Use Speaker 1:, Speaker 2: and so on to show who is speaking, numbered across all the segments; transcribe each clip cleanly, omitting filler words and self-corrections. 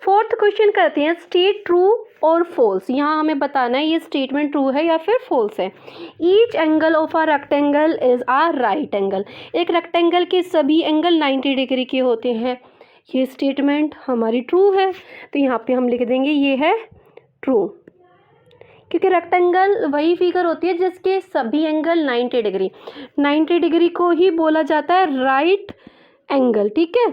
Speaker 1: Fourth question करते हैं, state true और फॉल्स। यहाँ हमें बताना है ये स्टेटमेंट ट्रू है या फिर फॉल्स है। Each angle of a rectangle is a right angle. एक रेक्टेंगल के सभी एंगल 90 डिग्री के होते हैं। ये स्टेटमेंट हमारी ट्रू है, तो यहाँ पे हम लिख देंगे ये है ट्रू, क्योंकि रेक्टेंगल वही फिगर होती है जिसके सभी एंगल 90 डिग्री, 90 डिग्री को ही बोला जाता है राइट एंगल। ठीक है,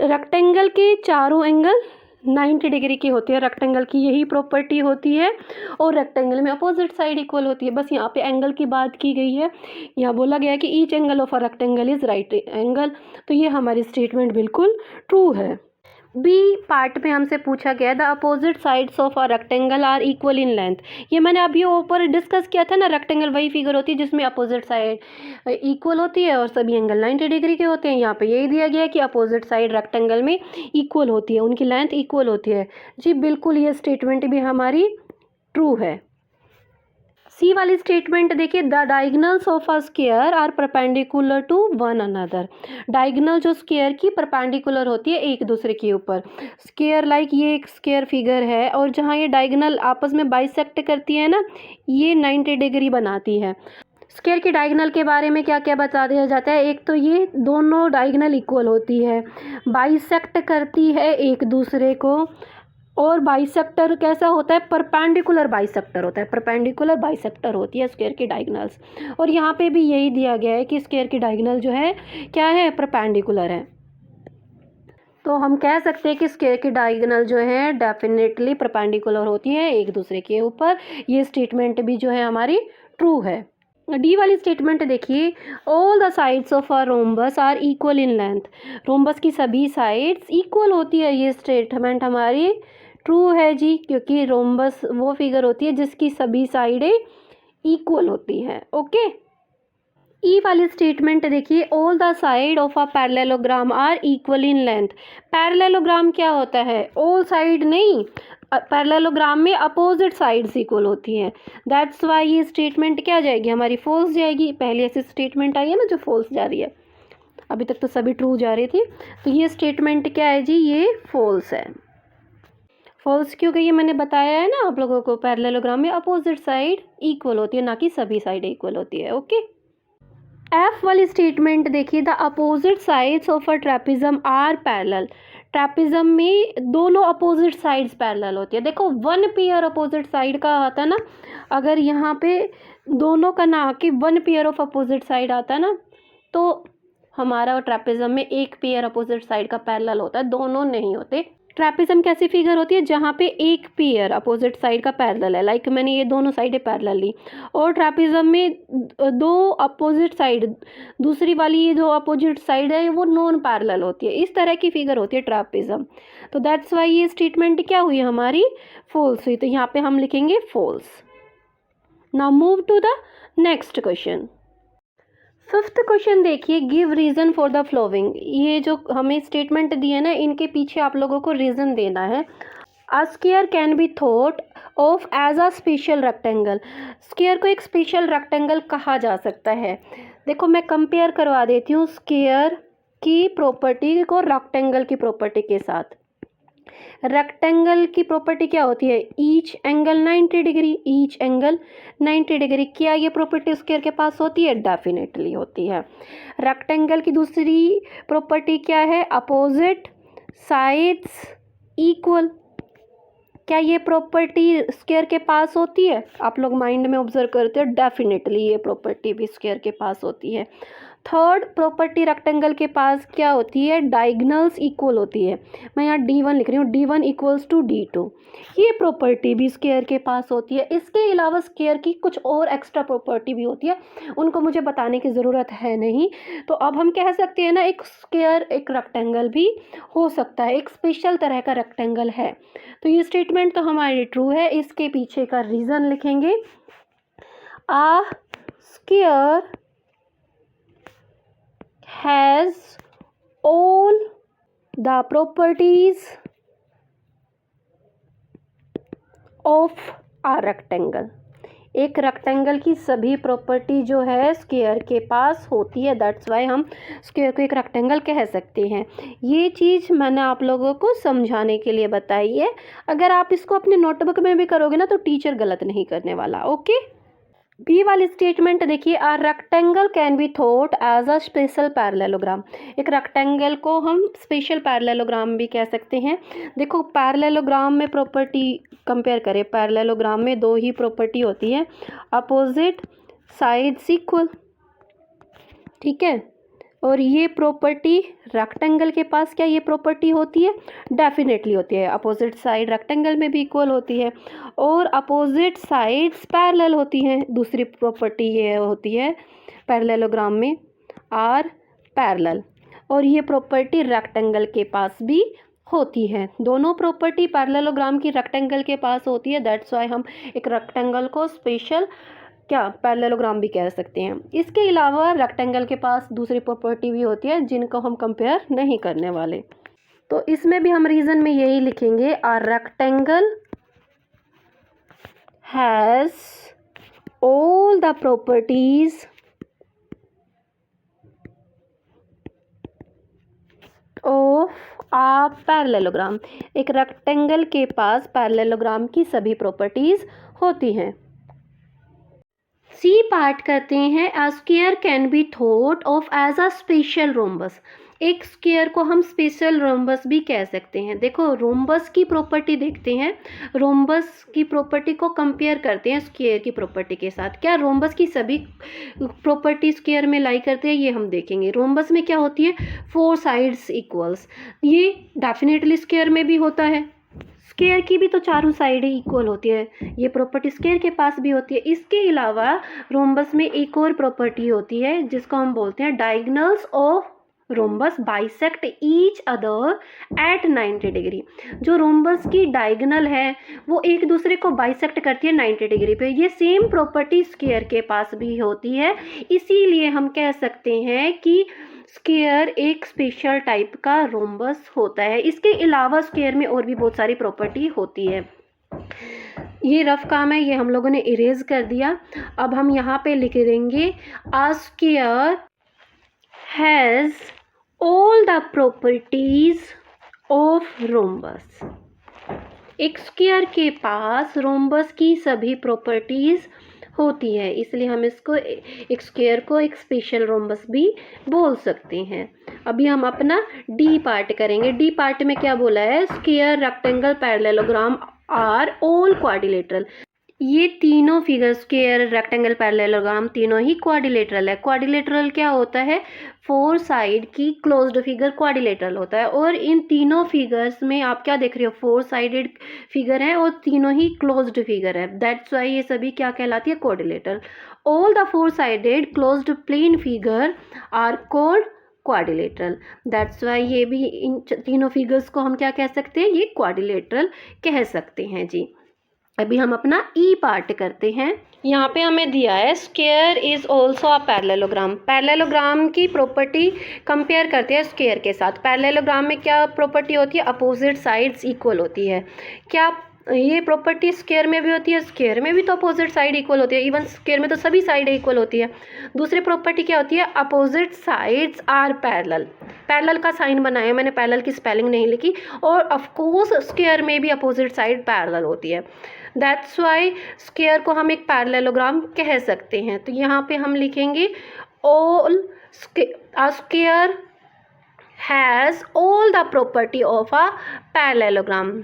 Speaker 1: रेक्टेंगल के चारों एंगल 90 डिग्री की होती है, रेक्टेंगल की यही प्रॉपर्टी होती है, और रेक्टेंगल में अपोजिट साइड इक्वल होती है। बस यहाँ पे एंगल की बात की गई है, यहाँ बोला गया है कि each angle of a rectangle is right angle, तो ये हमारी स्टेटमेंट बिल्कुल ट्रू है। बी पार्ट में हमसे पूछा गया, the opposite sides of a rectangle are equal in length. ये मैंने अभी ऊपर डिस्कस किया था ना, रेक्टेंगल वही फिगर होती है जिसमें अपोजिट साइड इक्वल होती है और सभी एंगल 90 डिग्री के होते हैं। यहाँ पे यही दिया गया है कि अपोजिट साइड रेक्टेंगल में इक्वल होती है, उनकी लेंथ इक्वल होती है। जी बिल्कुल, ये स्टेटमेंट भी हमारी ट्रू है। सी वाली स्टेटमेंट देखिए, the diagonals of a square are perpendicular to one another. Diagonal जो स्क्वायर की परपेंडिकुलर होती है एक दूसरे के ऊपर। स्क्वायर लाइक ये एक स्क्वायर फिगर है, और जहाँ ये डायगोनल आपस में बाइसेक्ट करती है ना, ये 90 डिग्री बनाती है। स्क्वायर की डायगोनल के बारे में क्या क्या बता दिया जाता है, एक तो ये दोनों डायगोनल इक्वल होती है, बाइसेक्ट करती है एक दूसरे को, और बाइसेक्टर कैसा होता है, परपेंडिकुलर बाइसेक्टर होता है, परपेंडिकुलर बाइसेक्टर होती है स्क्वायर की डायगोनल्स। और यहाँ पे भी यही दिया गया है कि स्क्वायर की डायगोनल जो है क्या है, परपेंडिकुलर है। तो हम कह सकते हैं कि स्क्वायर की डायगोनल जो है डेफिनेटली परपेंडिकुलर होती है एक दूसरे के ऊपर। ये स्टेटमेंट भी जो है हमारी ट्रू है। डी वाली स्टेटमेंट देखिए, all the sides of a rhombus are equal in length. Rhombus की सभी साइड्स इक्वल होती है, ये स्टेटमेंट हमारी ट्रू है जी, क्योंकि रोम्बस वो फिगर होती है जिसकी सभी साइडें इक्वल होती हैं। ओके। ई वाली स्टेटमेंट देखिए, all the side of a parallelogram are equal in length. Parallelogram क्या होता है, ऑल साइड नहीं, पैरेललोग्राम में अपोजिट साइड्स इक्वल होती हैं। दैट्स वाई ये स्टेटमेंट क्या जाएगी, हमारी फॉल्स जाएगी। पहले ऐसी स्टेटमेंट आई है ना जो फॉल्स जा रही है, अभी तक तो सभी ट्रू जा रही थी, तो ये स्टेटमेंट क्या है जी, ये फॉल्स है। फॉल्स क्यों गई, मैंने बताया है ना आप लोगों को, पैरेललोग्राम में अपोजिट साइड इक्वल होती है, ना कि सभी साइड इक्वल होती है। ओके। एफ वाली स्टेटमेंट देखिए, the opposite sides of a trapezium are parallel. Trapezium में दोनों अपोजिट साइड्स पैरेलल होती है। देखो वन पेयर अपोजिट साइड का आता है ना, अगर यहाँ पे दोनों का ना कि one pair of opposite side आता है ना, तो हमारा ट्रेपिज्म में एक पेयर अपोजिट साइड का पैरेलल होता है, दोनों नहीं होते। ट्रेपिज्म कैसी फिगर होती है, जहाँ पे एक पेयर अपोजिट साइड का पैरेलल है, लाइक मैंने ये दोनों साइडें पैरेलल ली, और ट्रेपिज्म में दो अपोजिट साइड, दूसरी वाली ये जो अपोजिट साइड है वो नॉन पैरेलल होती है। इस तरह की फिगर होती है ट्रेपिज्म। तो दैट्स वाई ये स्टेटमेंट क्या हुई हमारी, फॉल्स हुई। तो यहाँ पे हम लिखेंगे false. Now move to the next question. Fifth question देखिए, give reason for the following. ये जो हमें स्टेटमेंट दिए ना, इनके पीछे आप लोगों को रीज़न देना है। A square can be thought of as a special rectangle. Square को एक स्पेशल रेक्टेंगल कहा जा सकता है। देखो मैं कंपेयर करवा देती हूँ स्क्वायर की प्रॉपर्टी को रेक्टेंगल की प्रॉपर्टी के साथ। रेक्टेंगल की प्रॉपर्टी क्या होती है, each angle 90 degree, each angle 90 degree. क्या ये प्रॉपर्टी स्क्वायर के पास होती है, डेफिनेटली होती है। रेक्टेंगल की दूसरी प्रॉपर्टी क्या है, अपोजिट साइड्स इक्वल। क्या ये प्रॉपर्टी स्क्वायर के पास होती है, आप लोग माइंड में ऑब्जर्व करते हो, डेफिनेटली ये प्रॉपर्टी भी स्क्वायर के पास होती है। थर्ड प्रॉपर्टी रेक्टेंगल के पास क्या होती है, डायगोनल्स इक्वल होती है। मैं यहाँ D1 लिख रही हूँ, D1 इक्वल्स टू D2। ये प्रॉपर्टी भी स्क्वायर के पास होती है। इसके अलावा स्क्वायर की कुछ और एक्स्ट्रा प्रॉपर्टी भी होती है, उनको मुझे बताने की ज़रूरत है नहीं। तो अब हम कह सकते हैं ना, एक स्क्वायर एक रेक्टेंगल भी हो सकता है, एक स्पेशल तरह का रेक्टेंगल है। तो ये स्टेटमेंट तो हमारी ट्रू है। इसके पीछे का रीज़न लिखेंगे, a square has all the properties of a rectangle। एक रेक्टेंगल की सभी प्रॉपर्टी जो है स्क्वायर के पास होती है, दैट्स वाई हम स्क्वायर को एक रेक्टेंगल कह सकते हैं। ये चीज़ मैंने आप लोगों को समझाने के लिए बताई है। अगर आप इसको अपने नोटबुक में भी करोगे ना तो टीचर गलत नहीं करने वाला। ओके, बी वाली स्टेटमेंट देखिए, a rectangle can be thought as a special parallelogram. एक रेक्टेंगल को हम स्पेशल पैरेललोग्राम भी कह सकते हैं। देखो पैरेललोग्राम में प्रॉपर्टी कंपेयर करें, पैरेललोग्राम में दो ही प्रॉपर्टी होती है, अपोजिट साइड्स इक्वल, ठीक है। और ये प्रॉपर्टी रेक्टेंगल के पास क्या ये प्रॉपर्टी होती है? डेफिनेटली होती है। अपोजिट साइड रेक्टेंगल में भी इक्वल होती है और अपोजिट साइड्स पैरेलल होती हैं। दूसरी प्रॉपर्टी ये होती है पैरेललोग्राम में, आर पैरेलल, और ये प्रॉपर्टी रेक्टेंगल के पास भी होती है। दोनों प्रॉपर्टी पैरेललोग्राम की रेक्टेंगल के पास होती है, दैट्स वाई हम एक रेक्टेंगल को स्पेशल क्या पैरेललोग्राम भी कह सकते हैं। इसके अलावा रेक्टेंगल के पास दूसरी प्रॉपर्टी भी होती है जिनको हम कंपेयर नहीं करने वाले। तो इसमें भी हम रीज़न में यही लिखेंगे, a rectangle has all the properties of a parallelogram. एक रेक्टेंगल के पास पैरेललोग्राम की सभी प्रॉपर्टीज होती हैं। सी पार्ट करते हैं, a square can be thought of as a special rhombus. एक स्क्वायर को हम स्पेशल रोम्बस भी कह सकते हैं। देखो रोम्बस की प्रॉपर्टी देखते हैं, रोम्बस की प्रॉपर्टी को कंपेयर करते हैं स्क्वायर की प्रॉपर्टी के साथ। क्या रोम्बस की सभी प्रॉपर्टी स्क्वायर में लाई करते हैं, ये हम देखेंगे। रोम्बस में क्या होती है? 4 साइड्स इक्वल्स, ये डेफिनेटली स्क्वायर में भी होता है। स्क्वायर की भी तो चारों साइड इक्वल होती है, ये प्रॉपर्टी स्क्वायर के पास भी होती है। इसके अलावा रोम्बस में एक और प्रॉपर्टी होती है जिसको हम बोलते हैं diagonals of rhombus bisect each other at 90 degree. जो रोम्बस की डायगोनल है वो एक दूसरे को बाइसेक्ट करती है 90 डिग्री पे। ये सेम प्रॉपर्टी स्क्वायर के पास भी होती है, इसीलिए हम कह सकते हैं कि स्क्वायर एक स्पेशल टाइप का रोम्बस होता है। इसके अलावा स्क्वायर में और भी बहुत सारी प्रॉपर्टी होती है। ये रफ काम है, ये हम लोगों ने इरेज कर दिया। अब हम यहाँ पे लिख देंगे, a square has all the properties of rhombus. एक स्क्वायर के पास रोम्बस की सभी प्रॉपर्टीज होती है, इसलिए हम इसको एक स्क्वायर को एक स्पेशल रोम्बस भी बोल सकते हैं। अभी हम अपना डी पार्ट करेंगे। डी पार्ट में क्या बोला है? Square, rectangle, parallelogram are all quadrilateral. ये तीनों फिगर स्क्वायर, रेक्टेंगल, पैरेललोग्राम तीनों ही क्वाड्रिलेटरल है। क्वाड्रिलेटरल क्या होता है? 4 साइड की क्लोज्ड फिगर क्वाड्रिलेटरल होता है। और इन तीनों फिगर्स में आप क्या देख रहे हो? 4 साइडेड फिगर है और तीनों ही क्लोज्ड फिगर है, दैट्स वाई ये सभी क्या कहलाती है? Quadrilateral. All the 4 sided closed plane figure are called quadrilateral, that's why ये भी इन तीनों फिगर्स को हम क्या कह सकते हैं? ये क्वाड्रिलेटरल कह सकते हैं जी। अभी हम अपना ई पार्ट करते हैं। यहाँ पे हमें दिया है square is also a parallelogram. Parallelogram की प्रॉपर्टी कंपेयर करते हैं स्क्वायर के साथ। पैरेललोग्राम में क्या प्रॉपर्टी होती है? अपोजिट साइड्स इक्वल होती है। क्या ये प्रॉपर्टी स्क्वायर में भी होती है? स्क्वायर में भी तो अपोजिट साइड इक्वल होती है, इवन स्क्वायर में तो सभी साइड इक्वल होती है। दूसरी प्रॉपर्टी क्या होती है? Opposite sides are parallel. Parallel का साइन बनाया मैंने, पैरेलल की स्पेलिंग नहीं लिखी। और ऑफकोर्स स्क्वायर में भी अपोजिट साइड पैरेलल होती है, दैट्स वाई स्क्वायर को हम एक पैरेललोग्राम कह सकते हैं। तो यहाँ पे हम लिखेंगे all square has all the property of a parallelogram.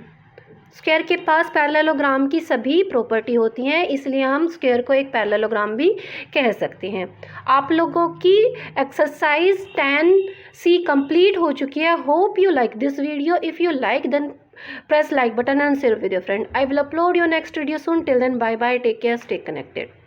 Speaker 1: Square के पास पैरेललोग्राम की सभी प्रॉपर्टी होती हैं, इसलिए हम स्क्वायर को एक पैरेललोग्राम भी कह सकते हैं। आप लोगों की एक्सरसाइज 10C कंप्लीट हो चुकी है। Hope you like this video. If you like, then press like button and share with your friend. I will upload your next video soon. Till then, bye bye, take care, stay connected.